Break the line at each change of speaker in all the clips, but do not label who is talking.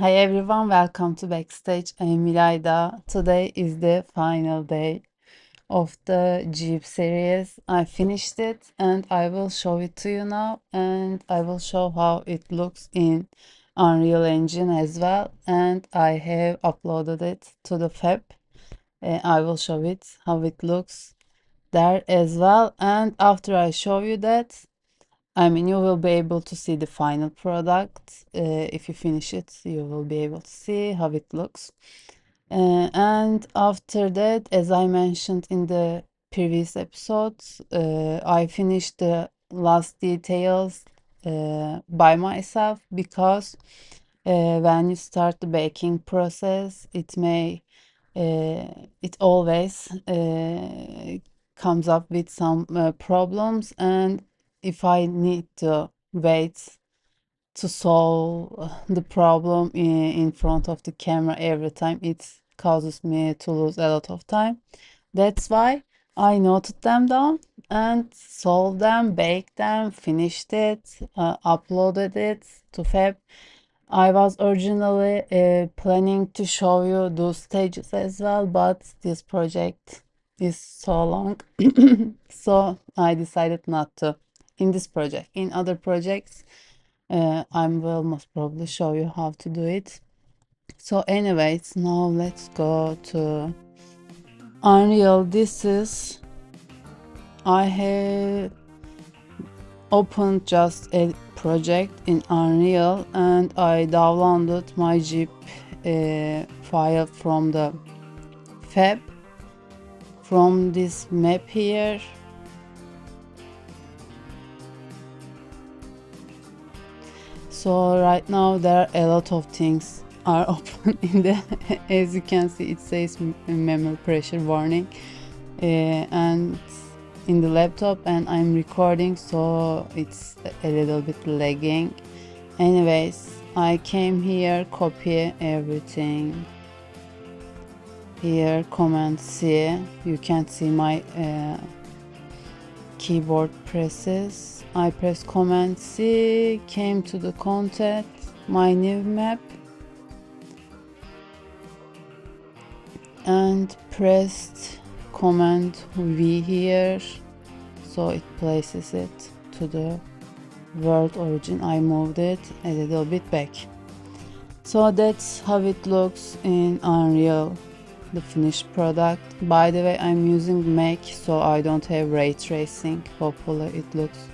Hi everyone, welcome to Backstage. I'm Milayda. Today is the final day of the Jeep series. I finished it and I will show it to you now, and I will show how it looks in Unreal Engine as well. And I have uploaded it to the Fab. I will show it how it looks there as well. And after I show you that, you will be able to see the final product. If you finish it, you will be able to see how it looks. And after that, as I mentioned in the previous episodes, I finished the last details by myself because when you start the baking process, uh, it always comes up with some problems, and if I need to wait to solve the problem in front of the camera every time, it causes me to lose a lot of time. That's why I noted them down and solved them, baked them, finished it, uploaded it to Fab. I was originally planning to show you those stages as well, but this project is so long, so I decided not to. In this project, in other projects, I will most probably show you how to do it. So, anyways, now let's go to Unreal. I have opened just a project in Unreal and I downloaded my zip file from the Fab, from this map here. So right now there are a lot of things are open in the as you can see, it says memory pressure warning, and in the laptop, and I'm recording, so it's a little bit lagging. Anyways, I came here, copy everything here, Command C. You can see my keyboard presses. I press Command C, came to the content, my new map, and pressed Command V here, so it places it to the world origin. I moved it a little bit back. So that's how it looks in Unreal, the finished product. By the way, I'm using Mac, so I don't have ray tracing. Hopefully it looks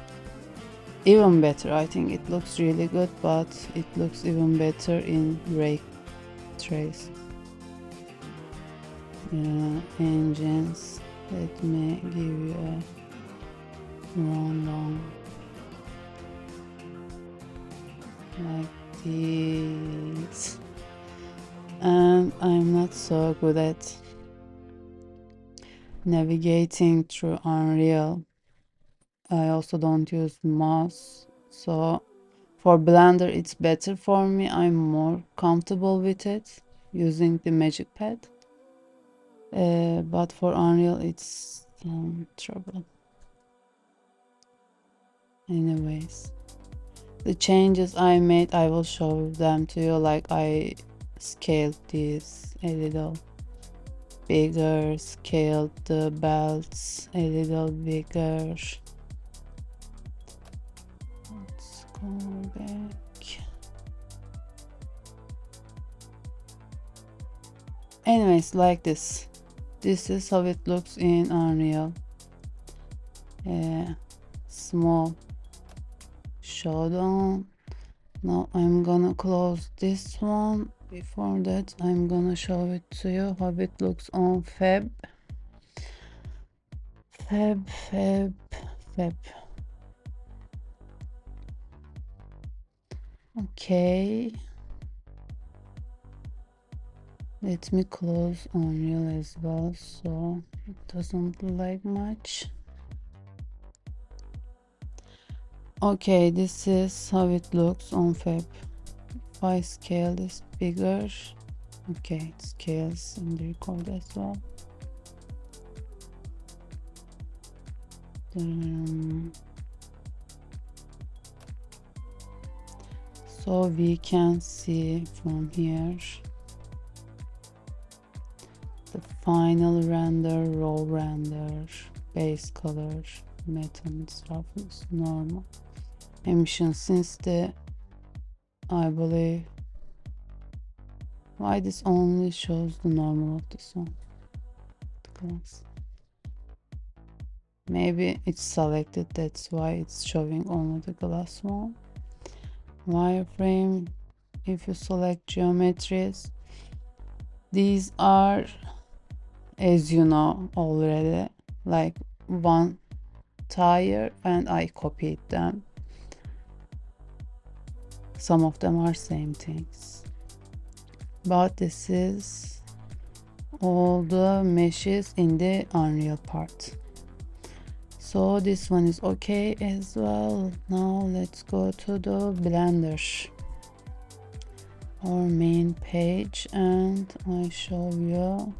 even better. I think it looks really good, but it looks even better in ray trace. Engines. Let me give you a rundown like this. And I'm not so good at navigating through Unreal. I also don't use mouse, so for Blender it's better for me. I'm more comfortable with it using the magic pad. But for Unreal it's trouble. Anyways, the changes I made, I will show them to you. Like, I scaled this a little bigger, scaled the belts a little bigger. Let's go back. Anyways, like this. This is how it looks in Unreal. Small showdown. Now I'm gonna close this one. Before that, I'm gonna show it to you how it looks on Fab. Fab. Okay. Let me close Unreal as well, so it doesn't lag much. Okay, this is how it looks on Fab. If I scale this bigger, okay, it scales in the record as well. So we can see from here the final render, raw render, base color, metal surface, normal. Emission since the, I believe, why this only shows the normal of this one? Glass. Maybe it's selected, that's why it's showing only the glass one. Wireframe, if you select geometries, these are, as you know already, like one tire, and I copied them. Some of them are same things, but this is all the meshes in the Unreal part. So this one is okay as well. Now let's go to the Blender, our main page, and I show you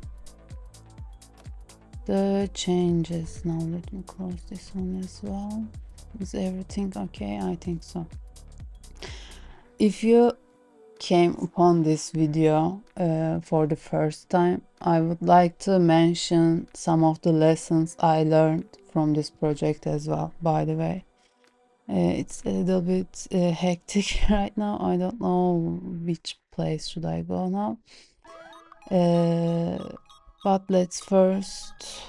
the changes. Now let me close this one as well. Is everything okay? I think so. If you came upon this video for the first time, I would like to mention some of the lessons I learned from this project as well, by the way. It's a little bit hectic right now. I don't know which place should I go now. But let's first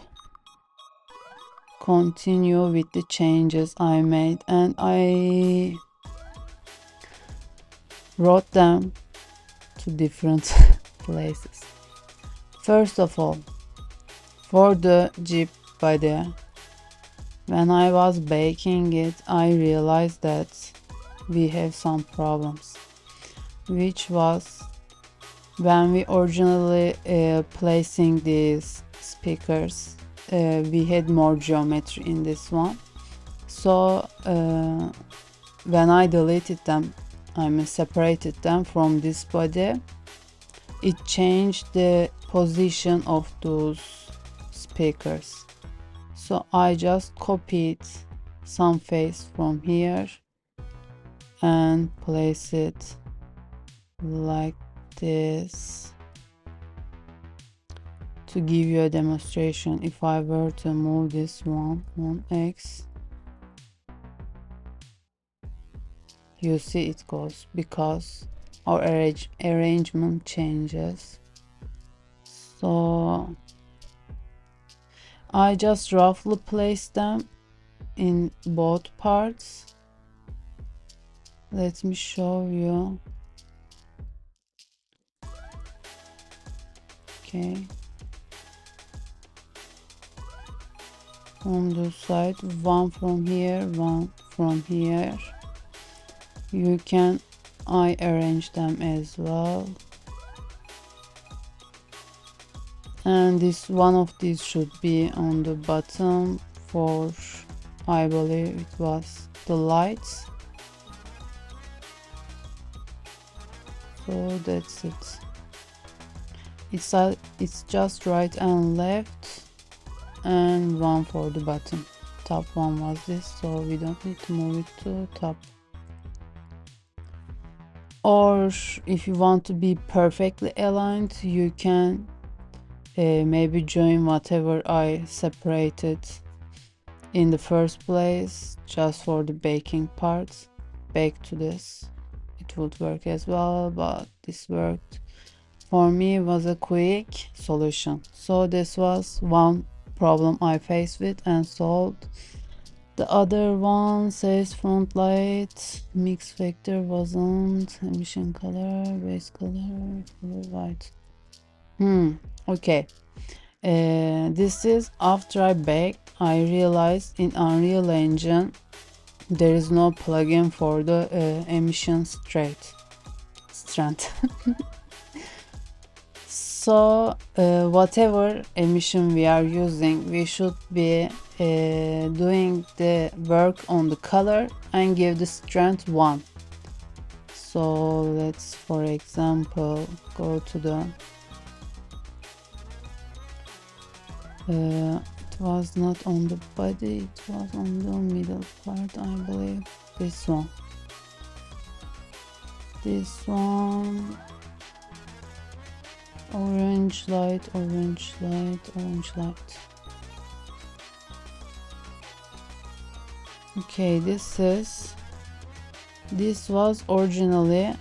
continue with the changes I made, and I wrote them to different places. First of all, for the Jeep body, when I was baking it, I realized that we have some problems, which was when we originally placing these speakers, we had more geometry in this one. So when I deleted them, separated them from this body, it changed the position of those speakers. So I just copied some face from here and place it like this to give you a demonstration. If I were to move this one on X, you see it goes because our arrangement changes. So I just roughly placed them in both parts. Let me show you. Okay. On the side, one from here, one from here. You can arrange them as well. And this one of these should be on the bottom for, I believe it was the lights. So that's it. It's just right and left, and one for the bottom. Top one was this, so we don't need to move it to top. Or if you want to be perfectly aligned, you can maybe join whatever I separated in the first place just for the baking part. Bake to this, it would work as well, but this worked for me, was a quick solution. So this was one problem I faced with and solved. The other one says front light, mix factor wasn't, emission color, base color, color white. Okay. This is after I baked. I realized in Unreal Engine there is no plugin for the emission strength. So whatever emission we are using, we should be doing the work on the color and give the strength 1. So let's, for example, go to the it was not on the body, it was on the middle part, I believe, this one. This one, orange light, orange light, orange light. Okay, this was originally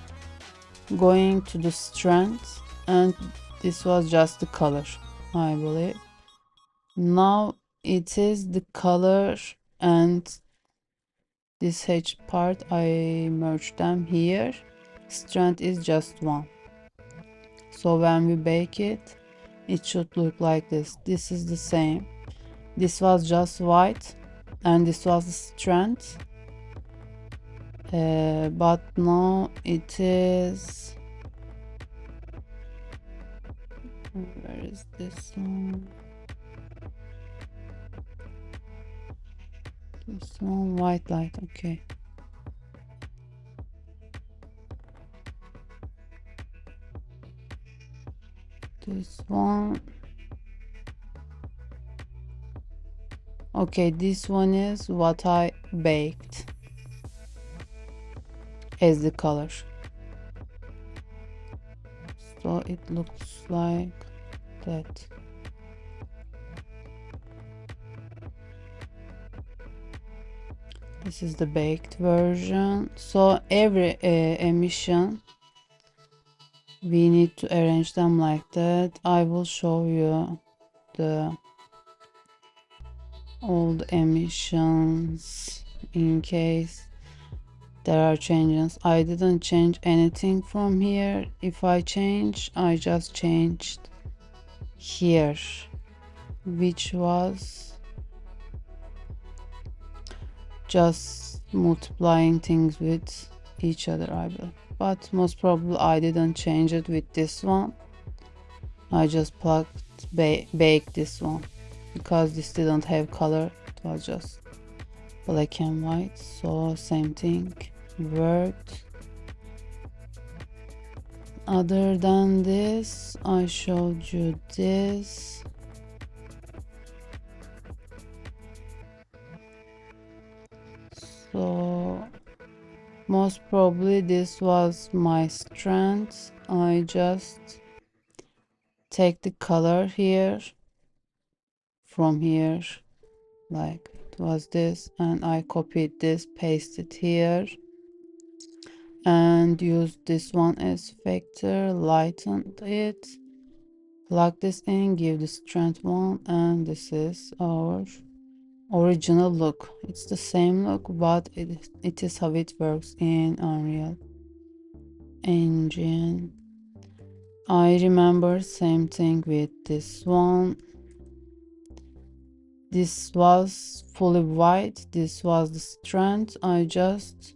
going to the strand, and this was just the color, I believe. Now it is the color and this edge part, I merged them here. Strand is just one. So when we bake it, it should look like this. This is the same. This was just white and this was the strand. But now it is, where is this one? This one, white light, okay. This one, okay, this one is what I baked as the color. So it looks like that. This is the baked version. So every emission, we need to arrange them like that. I will show you the old emissions in case there are changes. I didn't change anything from here. If I change, I just changed here, which was just multiplying things with each other, I believe. But most probably I didn't change it with this one. I just baked this one because this didn't have color. It was just black and white. So same thing worked. Other than this, I showed you this. So most probably this was my strand. I just take the color here from here, like it was this, and I copied this, pasted here, and used this one as vector, lightened it, plug this in, give the strand one, and this is our original look. It's the same look, but it is how it works in Unreal Engine. I remember same thing with this one. This was fully white, this was the strand. I just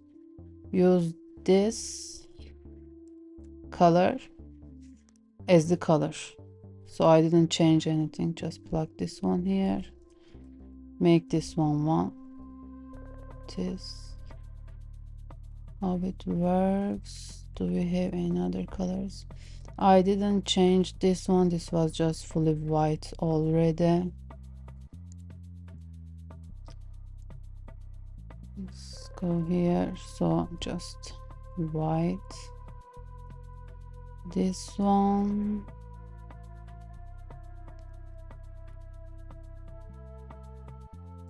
used this color as the color, so I didn't change anything, just plug this one here, make this one. This how it works. Do we have any other colors? I didn't change this one, this was just fully white already. Let's go here, so just white. This one,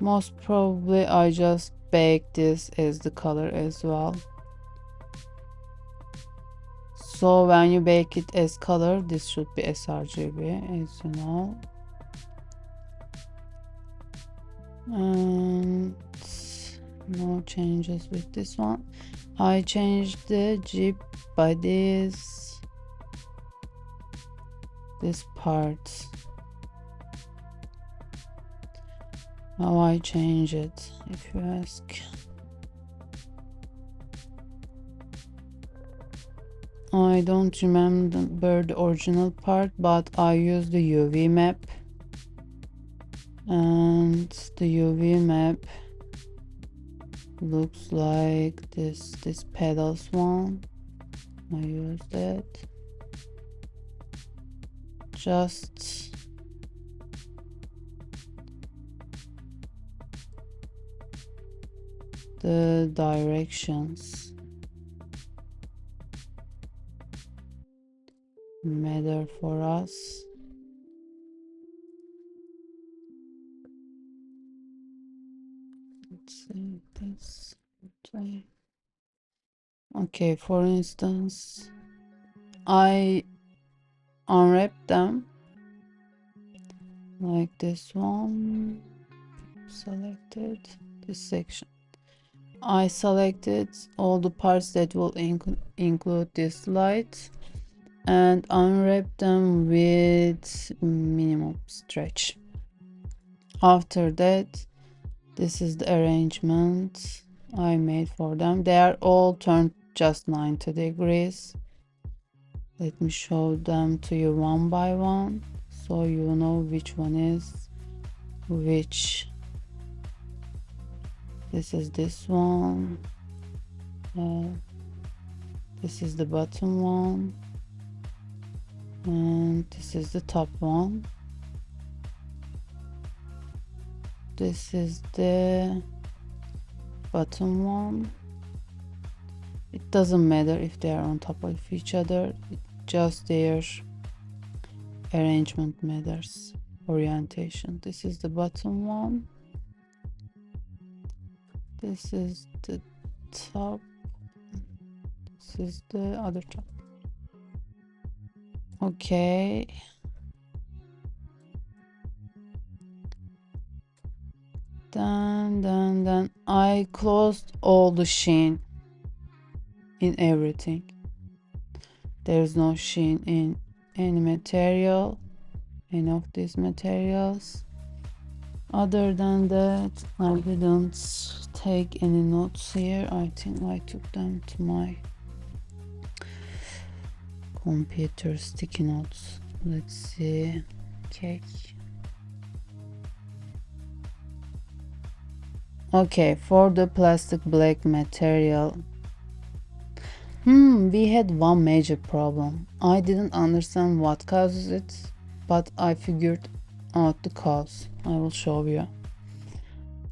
most probably I just baked this as the color as well. So when you bake it as color, this should be sRGB, as you know. And no changes with this one. I changed the Jeep by this part. How I change it, if you ask. I don't remember the original part, but I used the UV map, and the UV map looks like this pedals one. I used it. Just the directions. matter for us. Let's see this. Okay, for instance, I unwrap them like this one. Selected this section. I selected all the parts that will include this light and unwrap them with minimum stretch. After that, this is the arrangement I made for them. They are all turned just 90 degrees. Let me show them to you one by one so you know which one is which. This is this one. This is the bottom one. And this is the top one. This is the bottom one. It doesn't matter if they are on top of each other, just their arrangement matters, orientation. This is the bottom one. This is the top. This is the other top. Okay. Then I closed all the sheen in everything. There's no sheen in any material, any of these materials. Other than that, I didn't take any notes here. I think I took them to my computer sticky notes. Let's see. Okay, for the plastic black material, we had one major problem. I didn't understand what causes it, but I figured out the cause. I will show you.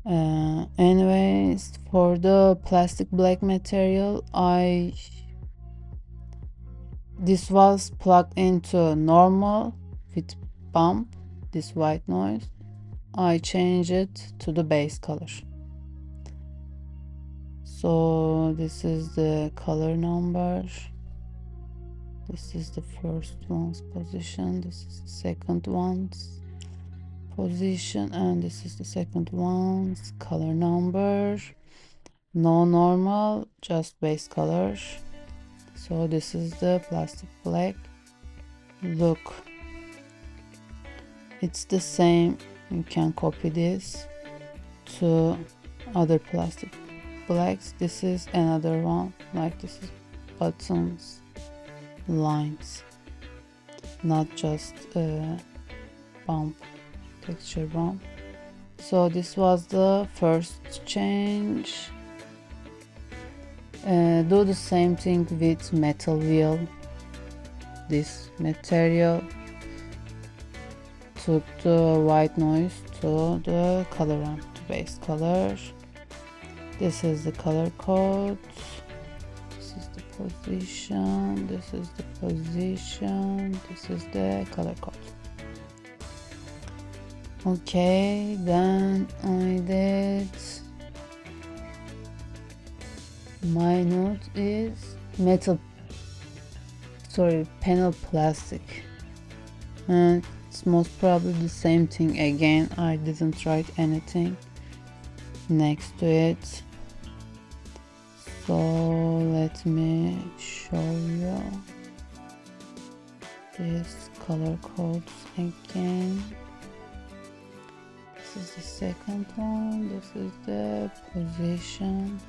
Anyways, for the plastic black material, this was plugged into normal with bump, this white noise. I changed it to the base color. So this is the color number. This is the first one's position. This is the second one's position, and this is the second one's color number. No normal, just base color. So this is the plastic black. Look, it's the same. You can copy this to other plastic blacks. This is another one, like this is buttons, lines, not just bump, texture bump. So this was the first change. Do the same thing with metal wheel. This material took the white noise to the color ramp, to base color. This is the color code. This is the position. This is the position. This is the color code. Okay, then I did. My note is panel plastic, and it's most probably the same thing again. I didn't write anything next to it, so let me show you these color codes again. This is the second one. This is the position.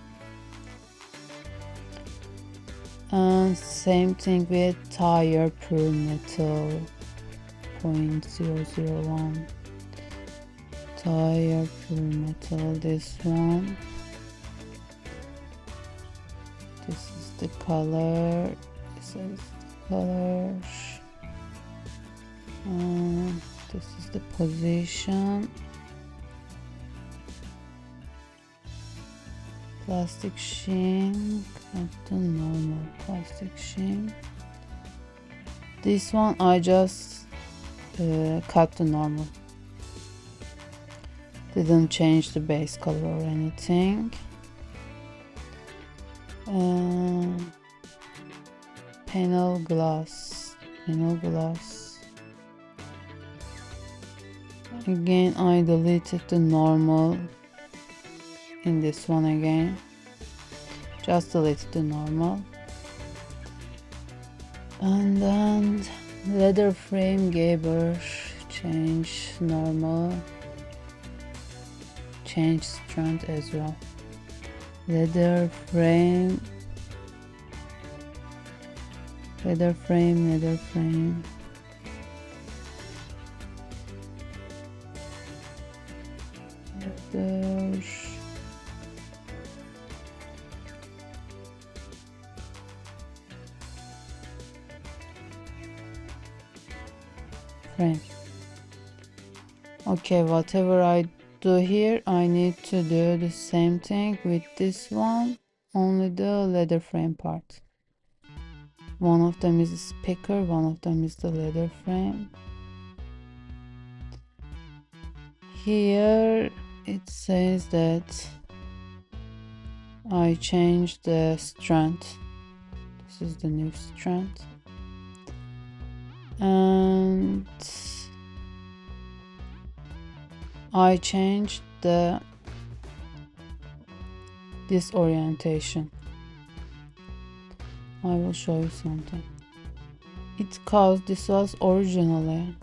And same thing with tire per metal 0.001. Tire per metal, this one. This is the color. This is the color. And this is the position. Plastic sheen, not the normal plastic sheen. This one I just cut to normal. Didn't change the base color or anything. Panel glass. Again, I deleted the normal in this one again. Just deleted the normal. And then leather frame Gaber, change normal. Change strength as well. Leather frame. Leather. Frame. Okay, whatever I do here, I need to do the same thing with this one, only the leather frame part. One of them is a speaker, one of them is the leather frame. Here it says that I changed the strength. This is the new strength. And I changed the disorientation. I will show you something. It's cause this was originally.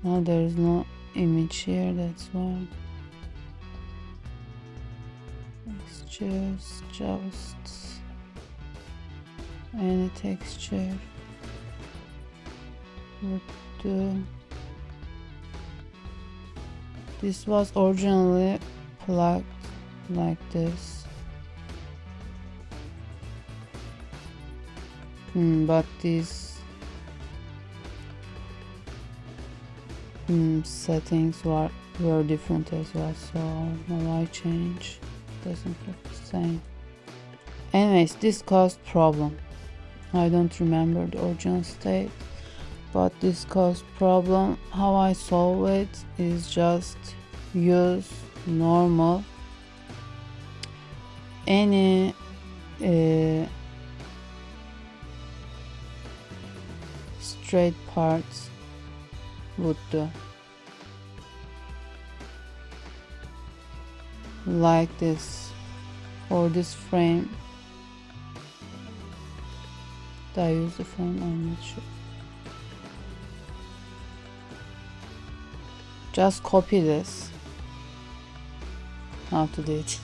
Now there is no image here, that's why. It's just any texture would do. This was originally plugged like this. But these settings were different as well, so now I change. Doesn't look the same. Anyways, this caused problem. I don't remember the original state, but this caused problem. How I solve it is just use normal any straight parts would do, like this. For this frame, did I use the frame? I'm not sure. Just copy this. How to do it?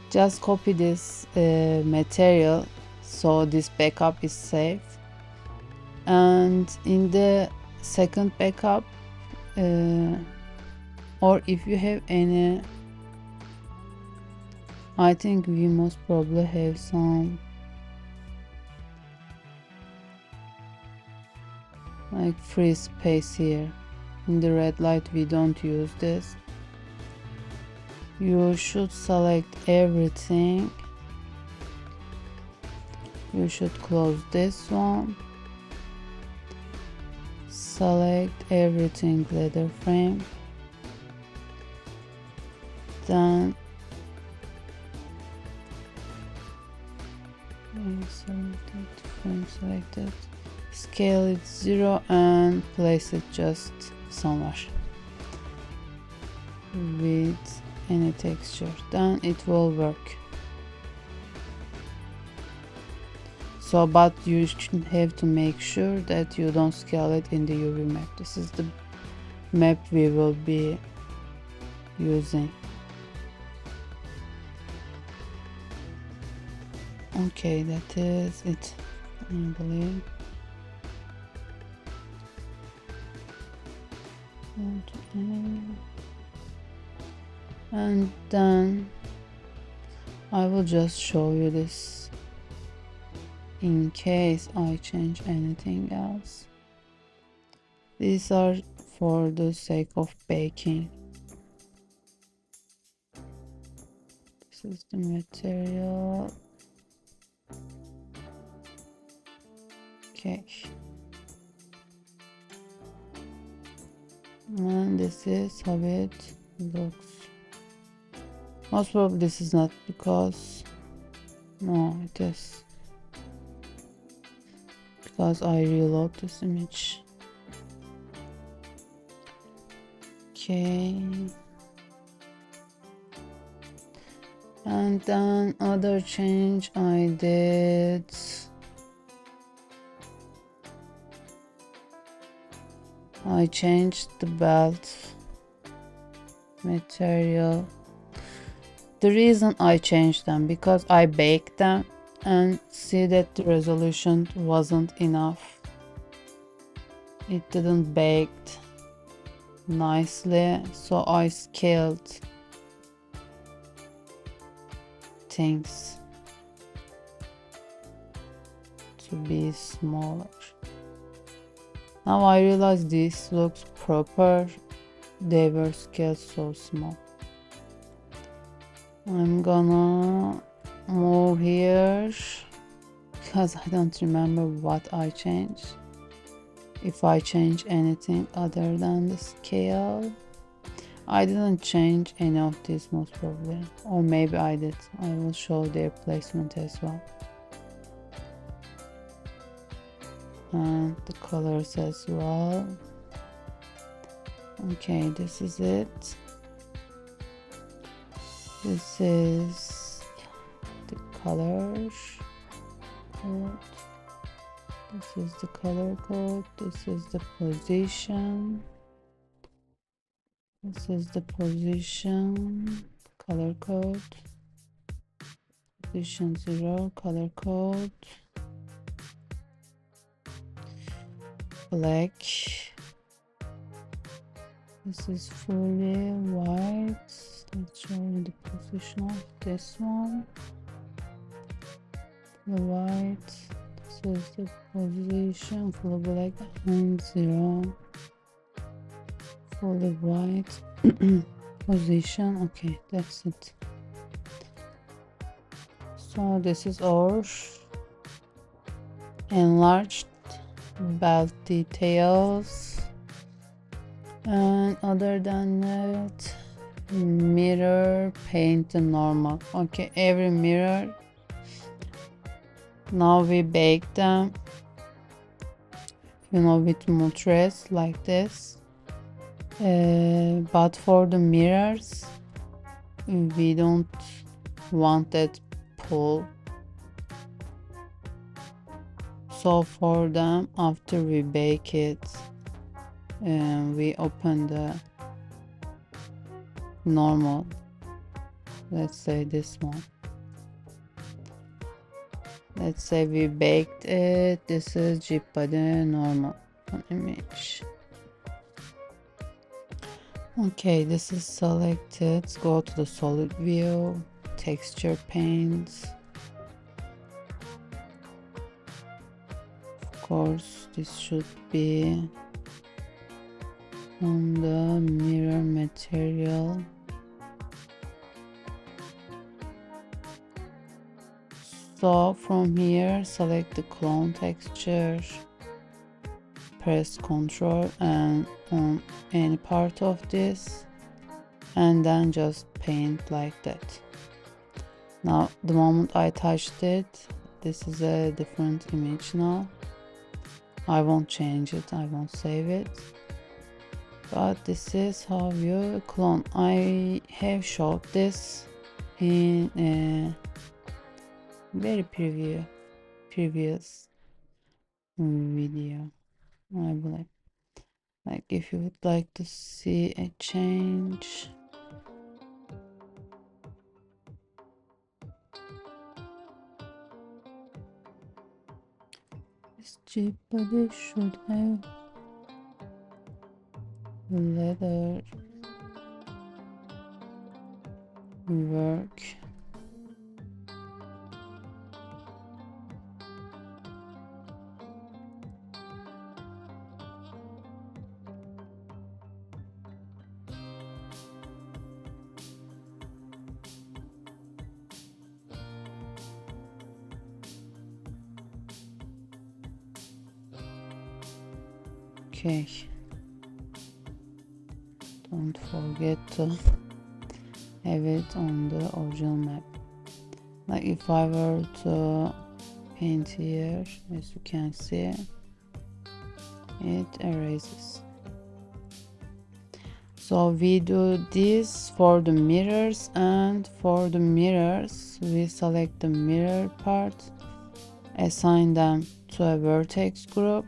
Just copy this material so this backup is saved, and in the second backup, or if you have any, I think we most probably have some like free space here. In the red light we don't use this. You should select everything. You should close this one. Select everything leather frame. Then frame selected. Scale it 0 and place it just somewhere with any texture. Then it will work. So, but you have to make sure that you don't scale it in the UV map. This is the map we will be using. Okay, that is it, I believe. And then I will just show you this in case I change anything else. These are for the sake of baking. This is the material. Okay. And this is how it looks. Most probably this is not because, no, it is because I reload this image. Okay. And then other change I did. I changed the belt material. The reason I changed them because I baked them and see that the resolution wasn't enough. It didn't bake nicely, so I scaled things to be smaller. Now I realize this looks proper. They were scaled so small. I'm gonna move here because I don't remember what I changed. If I change anything other than the scale. I didn't change any of these most probably, or maybe I did. I will show their placement as well. And the colors as well. Okay, this is it. This is the color code. This is the color code. This is the position. This is the position, color code. Position 0, color code. Black. This is fully white. Let's show you the position of this one. The white. This is the position, fully black and 0. Fully white. Position. Okay, that's it. So this is our enlarged belt details. And other than that, mirror paint the normal. Okay, every mirror. Now we bake them, with motres like this. But for the mirrors, we don't want that pull. So for them, after we bake it, we open the normal, let's say this one. Let's say we baked it. This is Jeep body normal image. Okay, this is selected. Let's go to the solid view, texture paints. Of course, this should be on the mirror material. So from here, select the clone texture, press Ctrl and on any part of this, and then just paint like that. Now the moment I touched it, this is a different image now. I won't change it, I won't save it, but this is how you clone. I have showed this in a very previous video, I believe. Like if you would like to see a change, this Jeep body should have leather work. Okay, don't forget to have it on the original map. Like if I were to paint here, as you can see, it erases. So we do this for the mirrors, and for the mirrors we select the mirror part, assign them to a vertex group,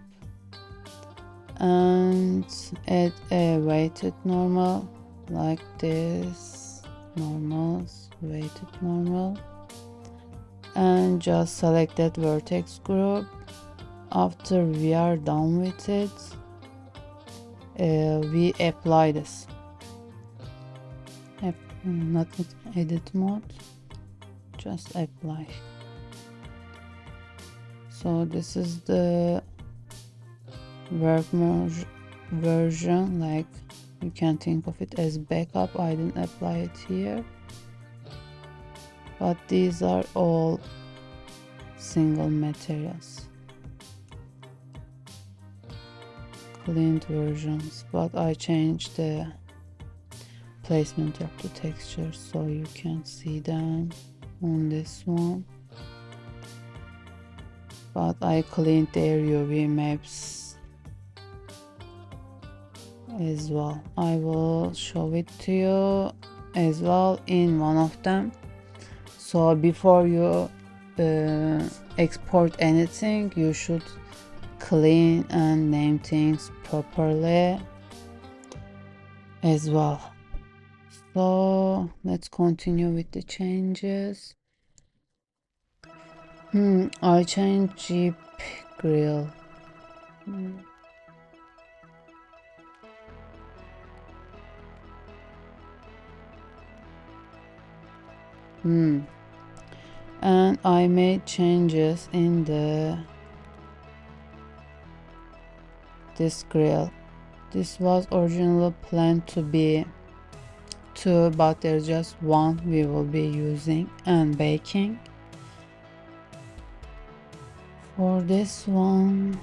and add a weighted normal like this, normals, weighted normal, and just select that vertex group. After we are done with it, we apply this. Not with edit mode, just apply. So this is the work version, like you can think of it as backup. I didn't apply it here, but these are all single materials, cleaned versions, but I changed the placement of the textures so you can see them on this one, but I cleaned their UV maps as well. I will show it to you as well in one of them. So before you export anything, you should clean and name things properly as well. So let's continue with the changes. I changed Jeep grill. And I made changes in this grill. This was originally planned to be 2, but there's just 1 we will be using and baking. For this one,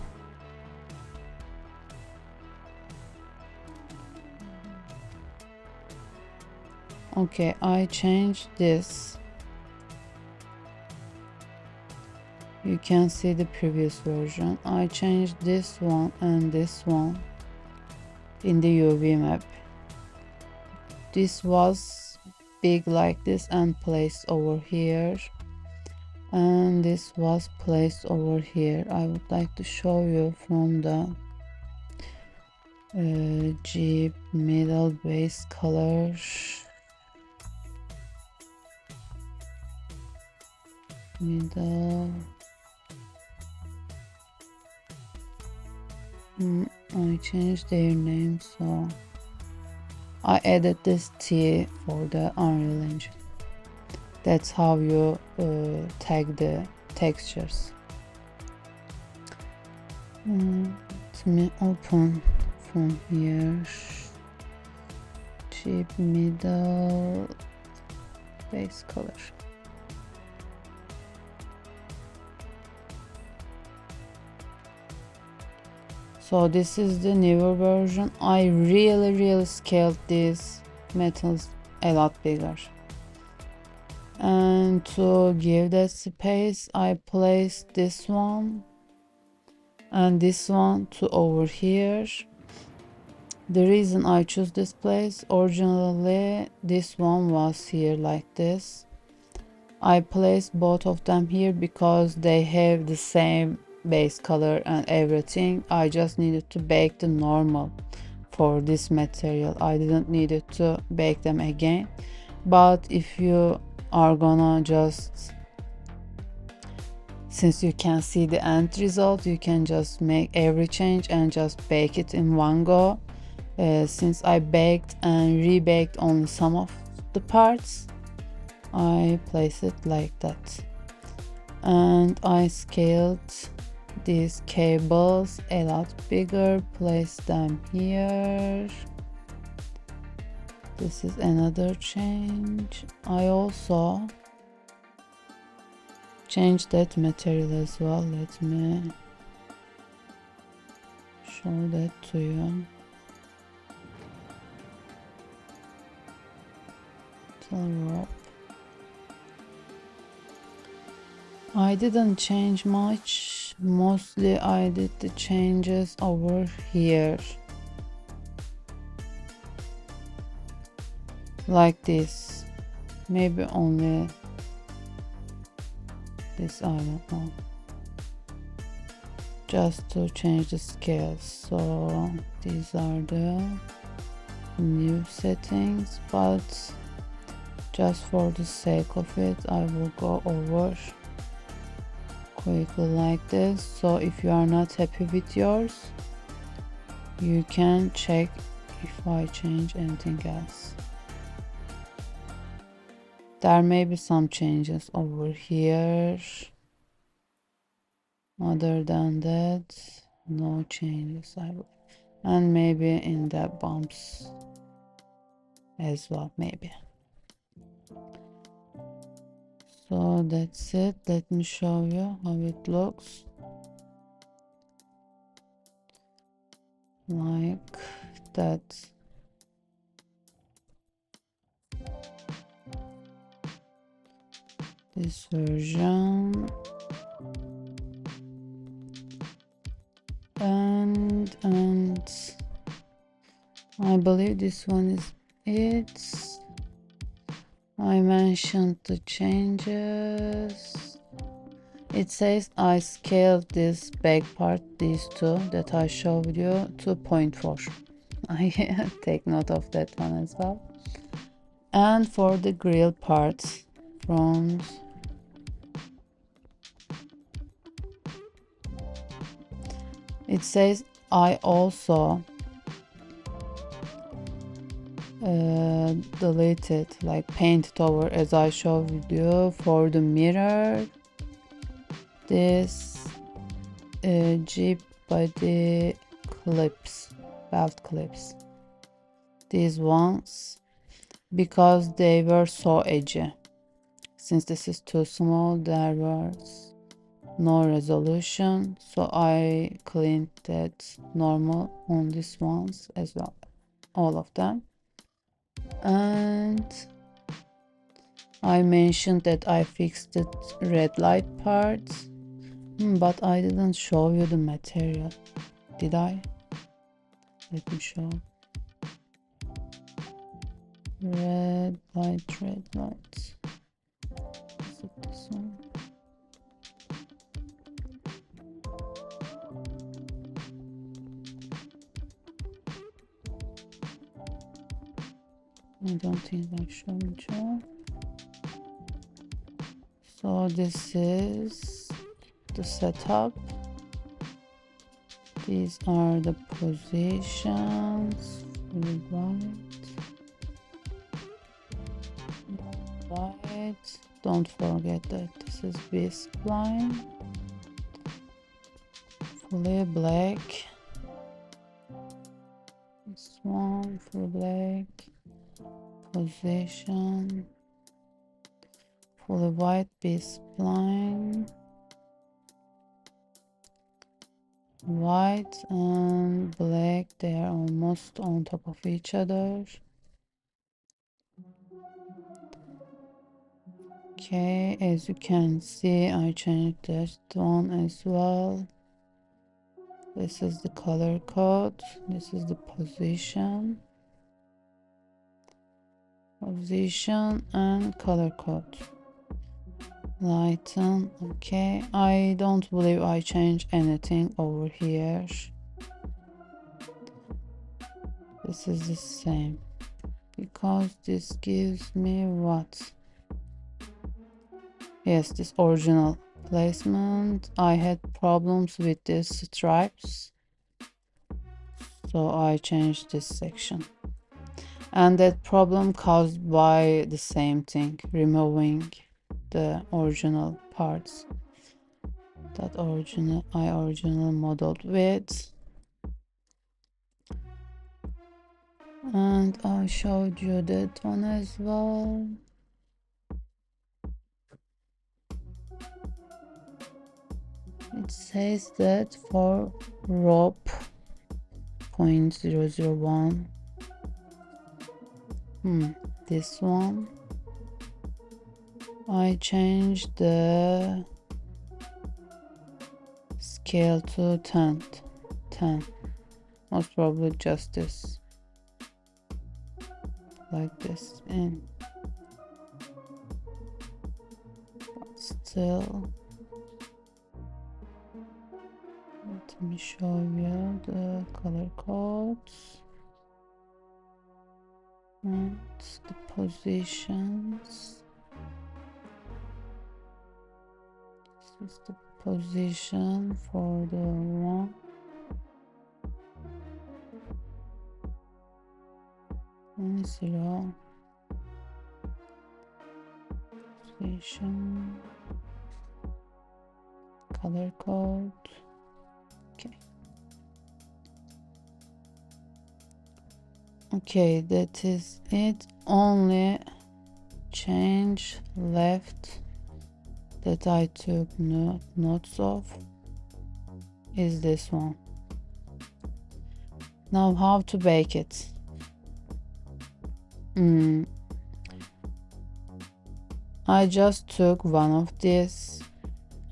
okay, I changed this. You can see the previous version. I changed this one and this one in the UV map. This was big like this and placed over here, and this was placed over here. I would like to show you from the Jeep middle base color. Middle. I changed their name, so I added this T for the Unreal Engine. That's how you tag the textures. Let me open from here. Jeep middle base color. So this is the newer version. I really scaled these metals a lot bigger. And to give that space, I placed this one and this one to over here. The reason I choose this place, originally this one was here like this. I placed both of them here because they have the same base color and everything. I just needed to bake the normal for this material. I didn't need it to bake them again. But if you are gonna just, since you can see the end result, you can just make every change and just bake it in one go. Since I baked and rebaked only some of the parts, I place it like that. And I scaled these cables a lot bigger, place them here. This is another change. I also changed that material as well. Let me show that to you. The rope. I didn't change much. Mostly I did the changes over here. Like this. Maybe only this, I don't know. Just to change the scales. So these are the new settings, but just for the sake of it, I will go over quickly like this. So if you are not happy with yours, you can check if I change anything else. There may be some changes over here. Other than that, no changes, I will. And maybe in the bumps as well, maybe. So that's it. Let me show you how it looks. Like that. This version. And I believe this one is it. I mentioned the changes. It says I scaled this back part, these two that I showed you, to 0.4. I take note of that one as well. And for the grill part, front, it says I also deleted, like painted over, as I showed you, for the mirror, this Jeep body clips, belt clips, these ones, because they were so edgy. Since this is too small, there was no resolution, so I cleaned that normal on these ones as well, all of them. And I mentioned that I fixed the red light part, but I didn't show you the material, did I? Let me show. Red light, red light. Is it this one? I don't think I showed you. So this is the setup. These are the positions. Right. Don't forget that this is B-spline. Fully black. This one full black. Position. Fully white B-spline. White and black, they are almost on top of each other. Okay, as you can see, I changed this one as well. This is the color code. This is the position. Position and color code. Lighten. Okay, I don't believe I changed anything over here. This is the same, because this gives me what? Yes, this original placement. I had problems with these stripes, so I changed this section. And that problem caused by the same thing, removing the original parts that I originally modeled with. And I showed you that one as well. It says that for rope 0.001. This one. I changed the scale to 10. Most probably just this. Like this. And still, let me show you the color codes and the positions. This is the position for the one. And 0. Position. Color code. Okay, that is it. Only change left that I took notes of is this one. Now how to bake it? I just took one of these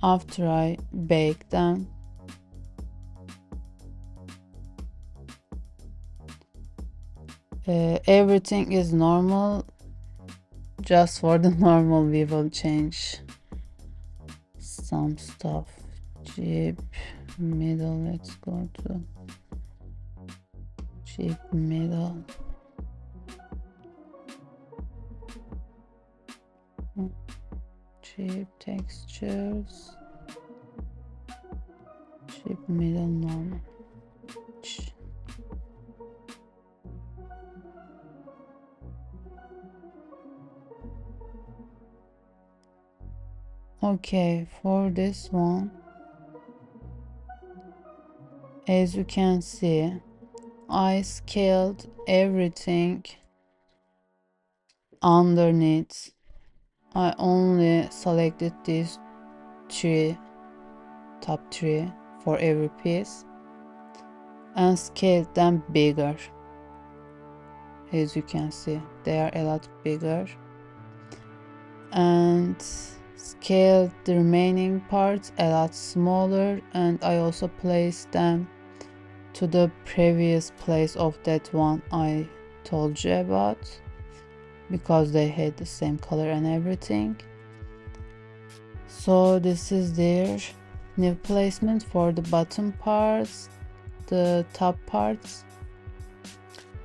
after I baked them. Everything is normal. Just for the normal we will change some stuff. Chip middle, let's go to chip middle. Chip textures, chip middle normal. Okay, for this one, as you can see, I scaled everything underneath. I only selected these top three for every piece and scaled them bigger. As you can see, they are a lot bigger, and scaled the remaining parts a lot smaller, and I also placed them to the previous place of that one I told you about, because they had the same color and everything. So this is their new placement for the bottom parts. The top parts,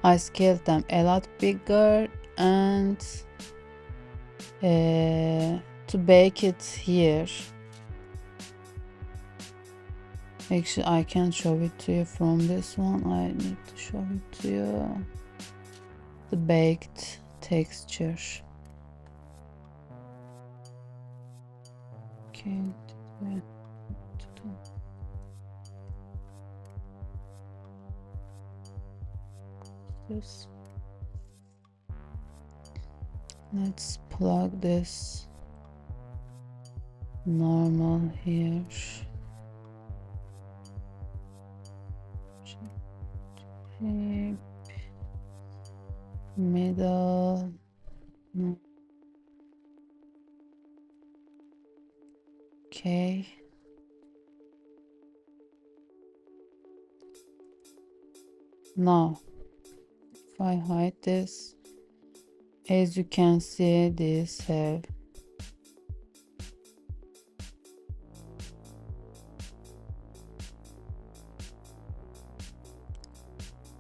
I scaled them a lot bigger, and to bake it here, actually I can't show it to you from this one. I need to show it to you, the baked texture. Okay, this. Let's plug this normal here. Middle. No. Okay. Now, if I hide this, as you can see, these have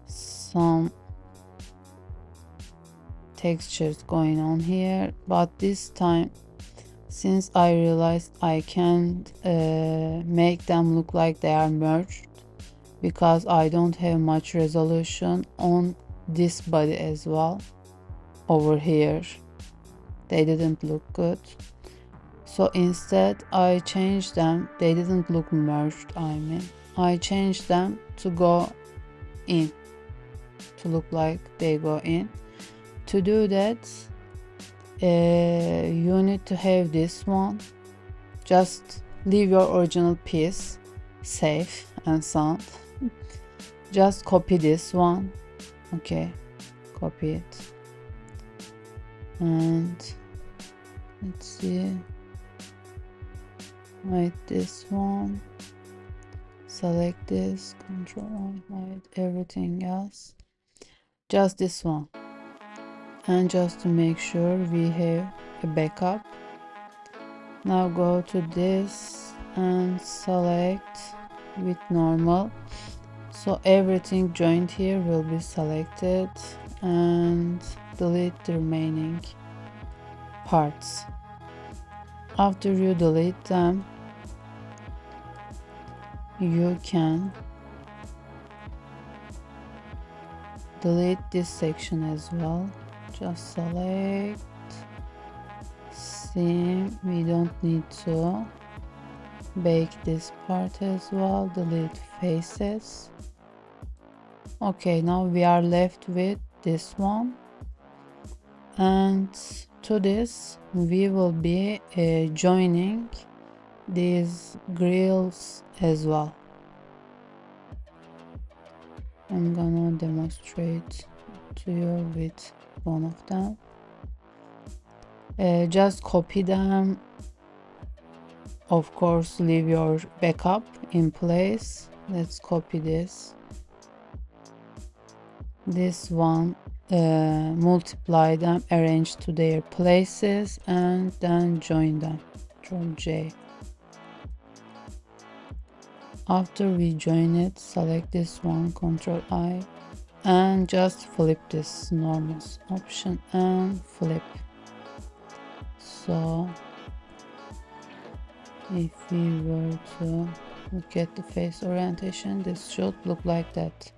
some textures going on here, but this time, since I realized I can't make them look like they are merged, because I don't have much resolution on this body as well. Over here they didn't look good, so instead I changed them. They didn't look merged, I changed them to go in, to look like they go in. To do that, you need to have this one. Just leave your original piece safe and sound, Just copy this one. Okay, copy it. And let's see, hide this one, select this, control hide everything else, just this one. And just to make sure we have a backup, now go to this and select with normal, so everything joined here will be selected, and delete the remaining parts. After you delete them, you can delete this section as well. Just select, see, we don't need to bake this part as well, delete faces. Okay, now we are left with this one, and to this we will be joining these grills as well. I'm gonna demonstrate to you with one of them. Just copy them, of course leave your backup in place. Let's copy this one, multiply them, arrange to their places, and then join them. Control J. After we join it, select this one, Control I, and just flip this normal option and flip. So if we were to look at the face orientation, this should look like that.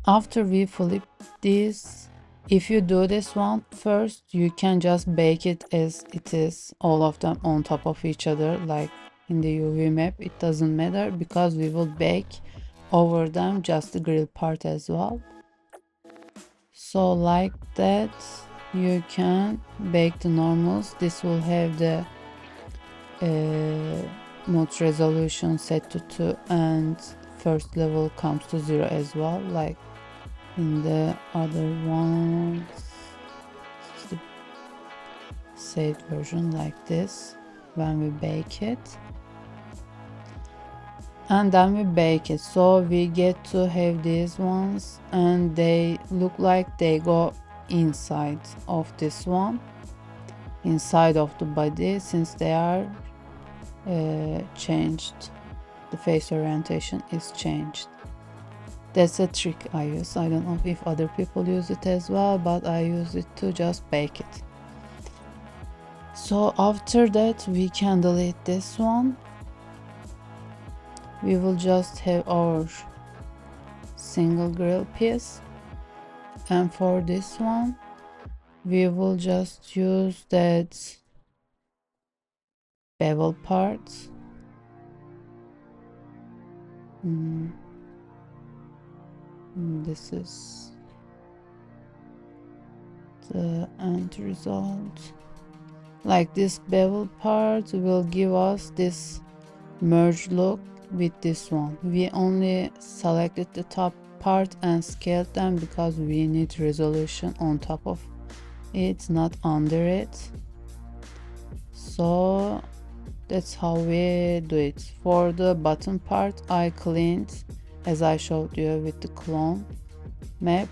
After we flip this, if you do this one first, you can just bake it as it is, all of them on top of each other, like in the UV map. It doesn't matter because we will bake over them just the grill part as well. So like that, you can bake the normals. This will have the mode resolution set to 2, and first level comes to 0 as well, like in the other ones. It's the saved version like this when we bake it, and then we bake it. So we get to have these ones, and they look like they go inside of this one, inside of the body, since they are changed. The face orientation is changed. That's a trick I use. I don't know if other people use it as well, but I use it to just bake it. So after that, we can delete this one. We will just have our single grill piece, and for this one we will just use that bevel part. This is the end result. Like this bevel part will give us this merge look with this one. We only selected the top part and scaled them because we need resolution on top of it, not under it. So that's how we do it. For the bottom part, I cleaned, as I showed you with the clone map,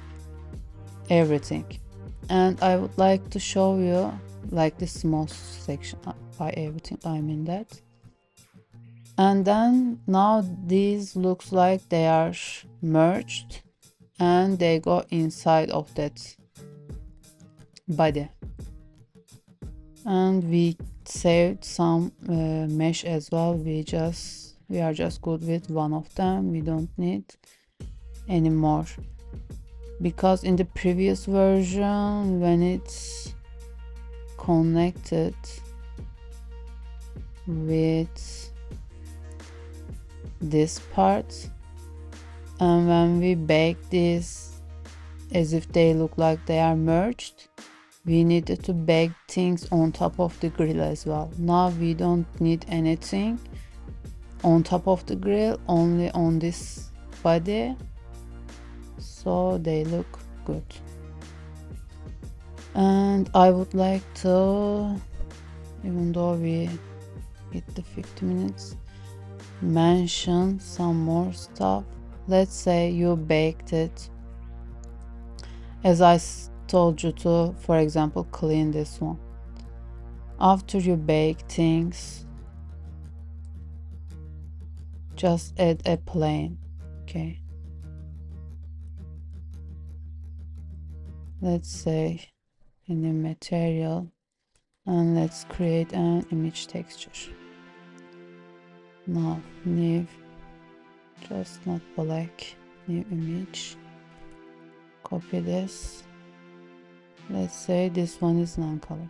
everything. And I would like to show you like the small section. By everything I mean that. And then now these looks like they are merged and they go inside of that body. And we saved some mesh as well. We are just good with one of them. We don't need any more, because in the previous version, when it's connected with this part, and when we bake this as if they look like they are merged, we needed to bake things on top of the grill as well. Now we don't need anything on top of the grill, only on this body, so they look good. And I would like to, even though we hit the 50 minutes, mention some more stuff. Let's say you baked it, as I told you to, for example, clean this one. After you bake things, just add a plane. Okay, let's say a new material, and let's create an image texture. Now new, just not black, new image. Copy this. Let's say this one is non-color.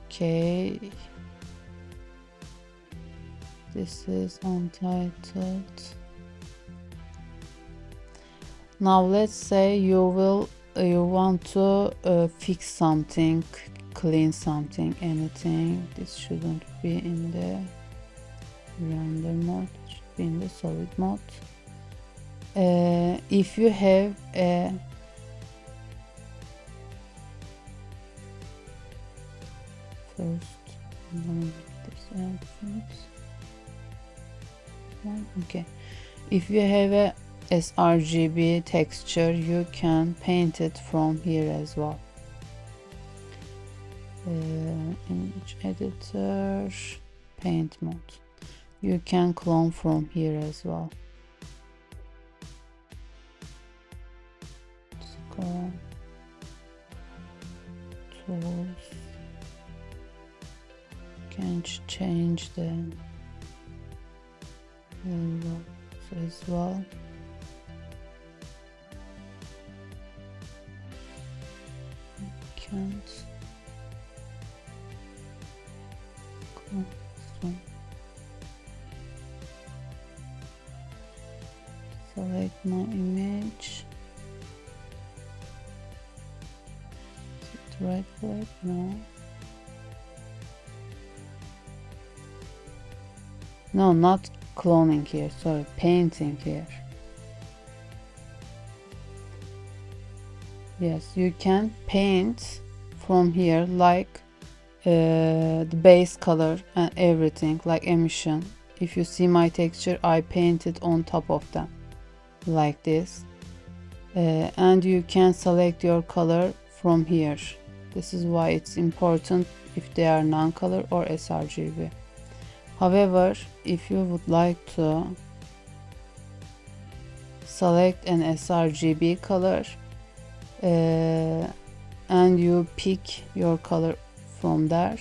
Okay, this is untitled. Now let's say you want to fix something, clean something, anything. This shouldn't be in the render mode, it should be in the solid mode. If you have a first, I'm gonna make this okay. If you have a sRGB texture, you can paint it from here as well. Image editor, paint mode. You can clone from here as well. Let's go tools. Can change the as well. Can't select my image. Is it right click? No. No, not cloning here, sorry, painting here. Yes, you can paint from here, like the base color and everything, like emission. If you see my texture, I painted on top of them like this, and you can select your color from here. This is why it's important if they are non-color or sRGB. However, if you would like to select an sRGB color and you pick your color from there,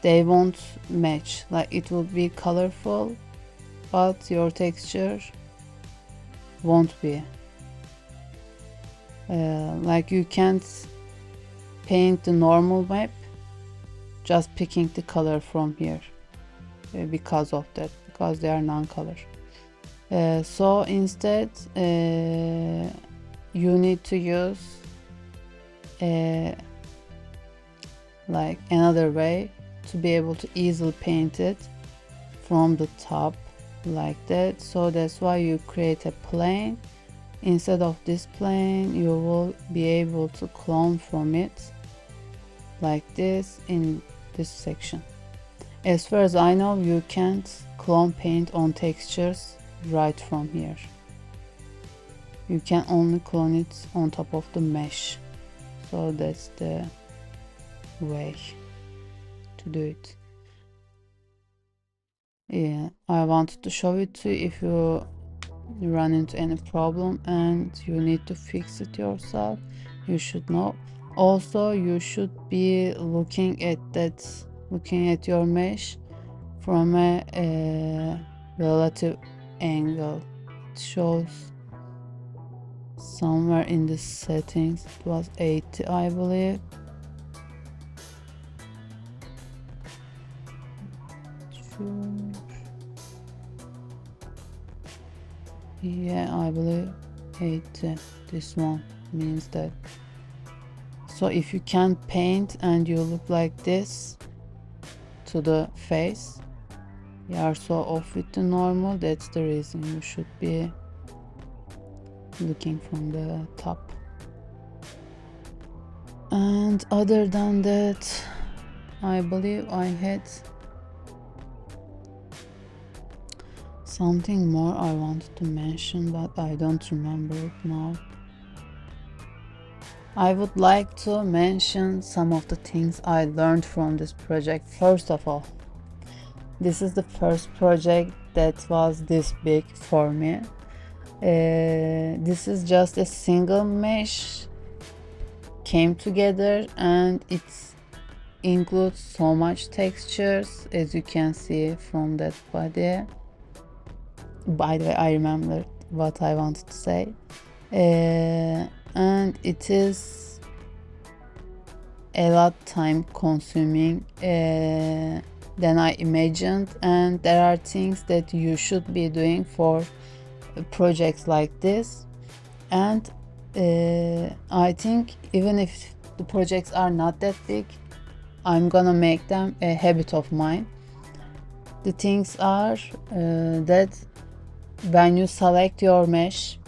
they won't match. Like, it will be colorful, but your texture won't be. Like, you can't paint the normal map just picking the color from here because of that, because they are non-color. So instead you need to use like another way to be able to easily paint it from the top like that. So that's why you create a plane. Instead of this plane, you will be able to clone from it like this in this section. As far as I know, you can't clone paint on textures right from here. You can only clone it on top of the mesh. So that's the way to do it. Yeah, I wanted to show it to you if you run into any problem and you need to fix it yourself. You should know. Also, you should be looking at your mesh from a relative angle. It shows somewhere in the settings. It was 80, I believe. Sure. Yeah, I believe 80. This one means that. So if you can paint and you look like this to the face, You are so off with the normal, that's the reason you should be looking from the top. And other than that, I believe I had something more I wanted to mention, but I don't remember it now. I would like to mention some of the things I learned from this project. First of all, this is the first project that was this big for me. This is just a single mesh came together, and it includes so much textures, as you can see from that body. By the way, I remembered what I wanted to say. And it is a lot time consuming than I imagined, and there are things that you should be doing for projects like this. And I think even if the projects are not that big, I'm gonna make them a habit of mine. The things are that when you select your mesh,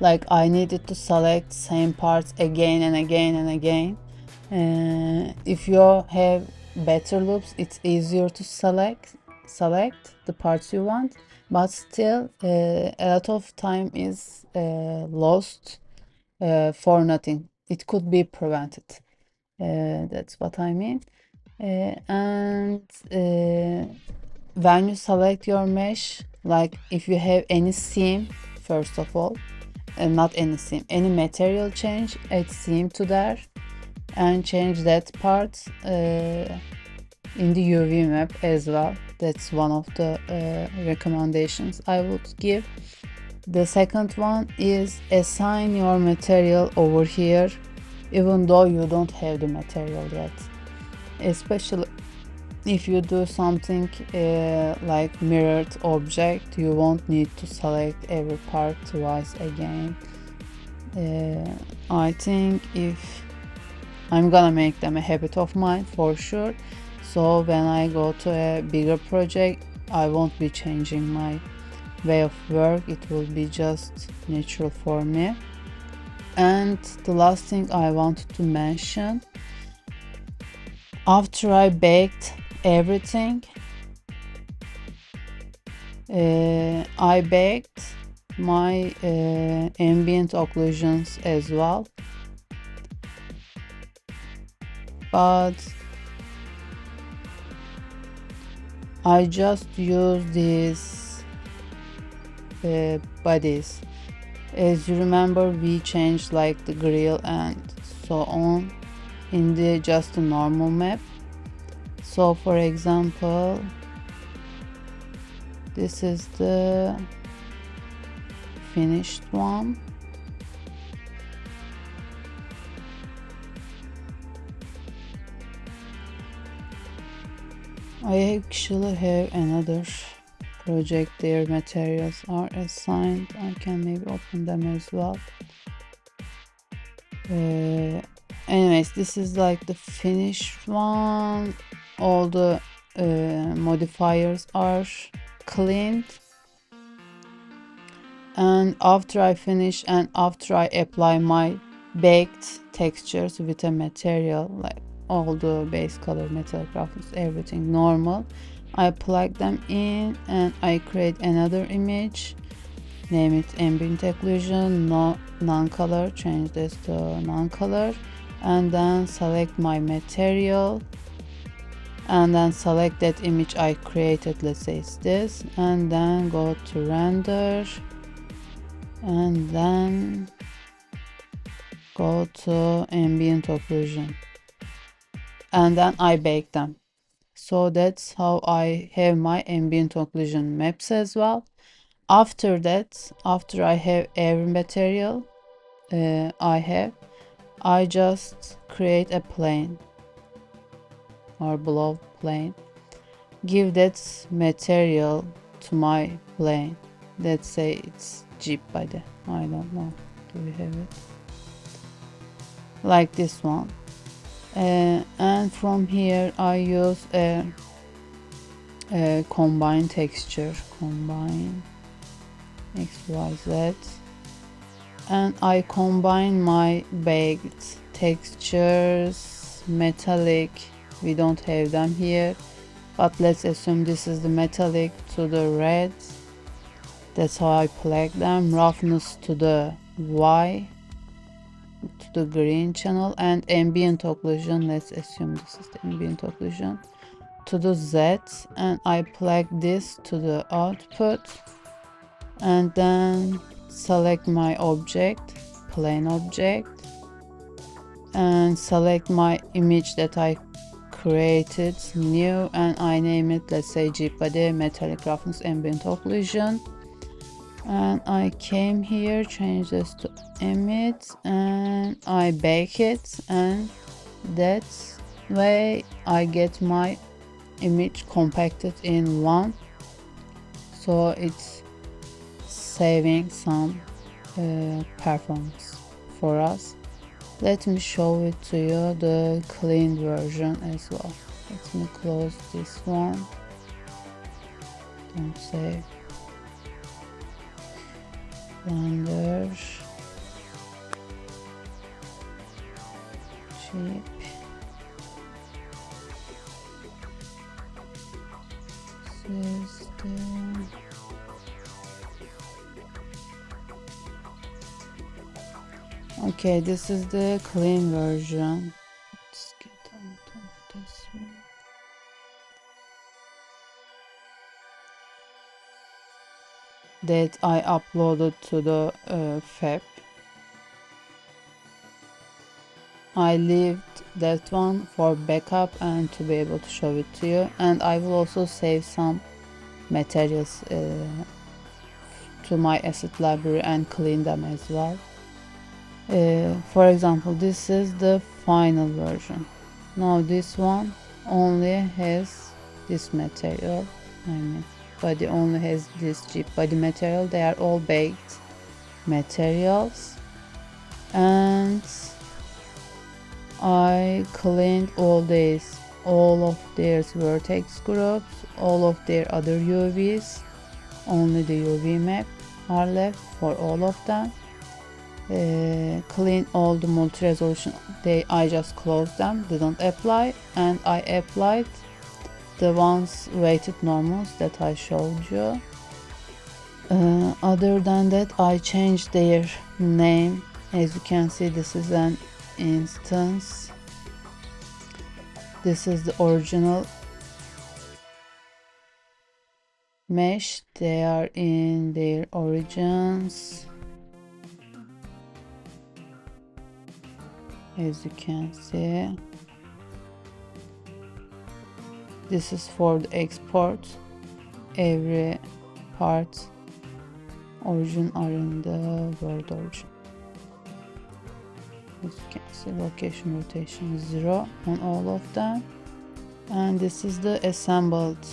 like I needed to select same parts again and again and again. If you have better loops, it's easier to select the parts you want, but still a lot of time is lost for nothing. It could be prevented. That's what I mean. And when you select your mesh, like if you have any seam, first of all, not any seam, any material change, add seam to there and change that part in the UV map as well. That's one of the recommendations I would give. The second one is assign your material over here, even though you don't have the material yet. Especially if you do something like mirrored object, you won't need to select every part twice again. I think if I'm gonna make them a habit of mine for sure, so when I go to a bigger project, I won't be changing my way of work. It will be just natural for me. And the last thing I wanted to mention, after I baked everything, I baked my ambient occlusions as well, but I just use these bodies. As you remember, we changed like the grill and so on in the just a normal map. So for example, this is the finished one. I actually have another project, their materials are assigned. I can maybe open them as well. Anyways, this is like the finished one. All the modifiers are cleaned, and after I finish and after I apply my baked textures with a material, like all the base color, metal graphics, everything normal, I plug them in and I create another image, name it ambient occlusion, no non-color, change this to non-color, and then select my material and then select that image I created, let's say it's this, and then go to render and then go to ambient occlusion and then I bake them. So that's how I have my ambient occlusion maps as well. After that, after I have every material I just create a plane or blow plane, give that material to my plane. Let's say it's Jeep body, I don't know, do we have it like this one, and from here I use a combine texture, combine XYZ, and I combine my baked textures, metallic, we don't have them here, but let's assume this is the metallic to the red. That's how I plug them. Roughness to the Y, to the green channel, and ambient occlusion, let's assume this is the ambient occlusion, to the Z, and I plug this to the output, and then select my object, plane object, and select my image that I created new, and I name it, let's say, Jeep body metallic roughness ambient occlusion. And I came here, change this to emit, and I bake it, and that way I get my image compacted in one, so it's saving some performance for us. Let me show it to you, the clean version as well. Let me close this one, don't save. Blender, cheap, system. Okay, this is the clean version. Let's get out of this one. That I uploaded to the FAP. I left that one for backup and to be able to show it to you, and I will also save some materials to my asset library and clean them as well. For example, this is the final version. Now this one only has this material, body only has this Jeep body material. They are all baked materials, and I cleaned all these, all of their vertex groups, all of their other UVs. Only the UV map are left for all of them. Clean all the multi-resolution, I just closed them, didn't apply, and I applied the ones weighted normals that I showed you. Other than that, I changed their name. As you can see, this is an instance, this is the original mesh, they are in their origins, as you can see. This is for the export. Every part origin are in the world origin. As you can see, location rotation is 0 on all of them. And this is the assembled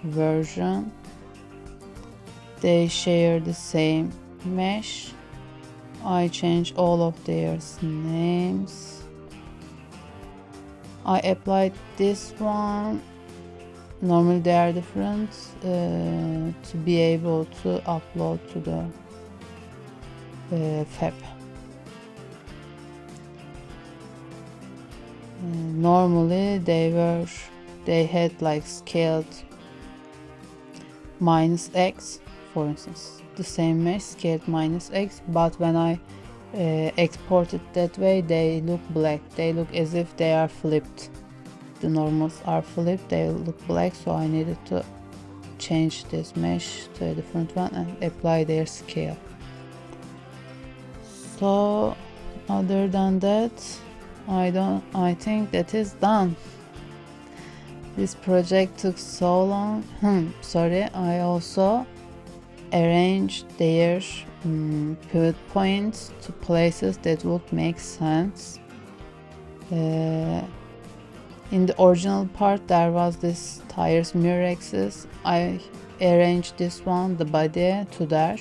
version. They share the same mesh. I change all of their names. I applied this one. Normally they are different, to be able to upload to the FAP. Normally they had like scaled -x, for instance, the same mesh scaled -x, but when I export it that way, they look black. They look as if they are flipped. The normals are flipped, they look black, so I needed to change this mesh to a different one and apply their scale. So other than that, I think that is done. This project took so long. Sorry, I also arranged their pivot points to places that would make sense. In the original part, there was this tires mirror axis. I arranged this one, the body, to there,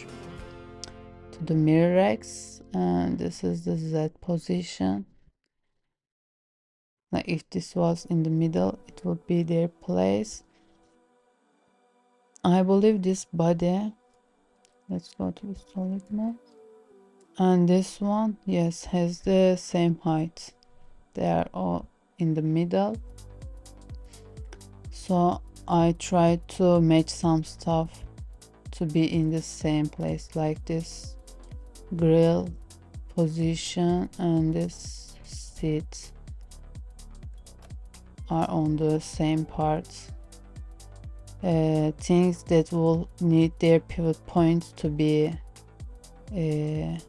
to the mirror axis, and this is the Z position. Like if this was in the middle, it would be their place. I believe this body, let's go to the solid mode. And this one, yes, has the same height. They are all in the middle. So I tried to match some stuff to be in the same place, like this grill position and this seat are on the same parts. Things that will need their pivot points to be in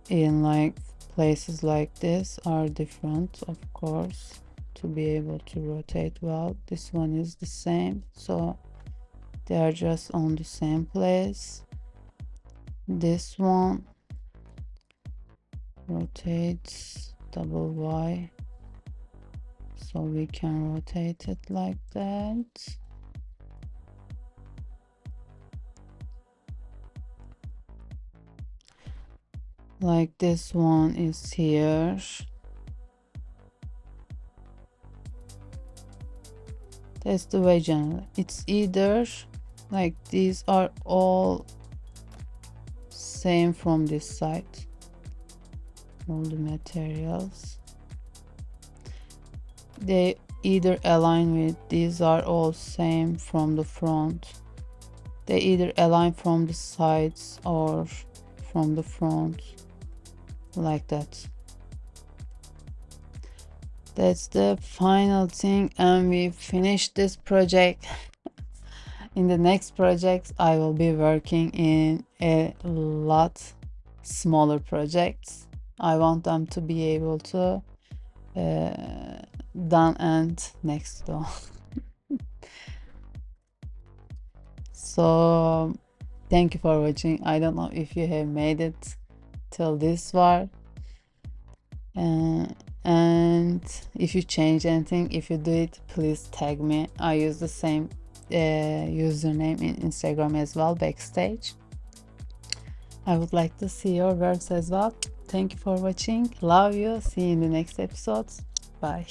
like places like this are different, of course, to be able to rotate well. This one is the same, so they are just on the same place. This one rotates double Y, so we can rotate it like that. Like this one is here. That's the way generally. It's either like these are all same from this side. All the materials. They either align with these are all same from the front. They either align from the sides or from the front, like that. That's the final thing, and we finished this project. In the next projects I will be working in a lot smaller projects. I want them to be able to done and next door. So thank you for watching. I don't know if you have made it till this far, and if you change anything, if you do it, please tag me. I use the same username in Instagram as well, Backstage. I would like to see your works as well. Thank you for watching. Love you. See you in the next episodes. Bye.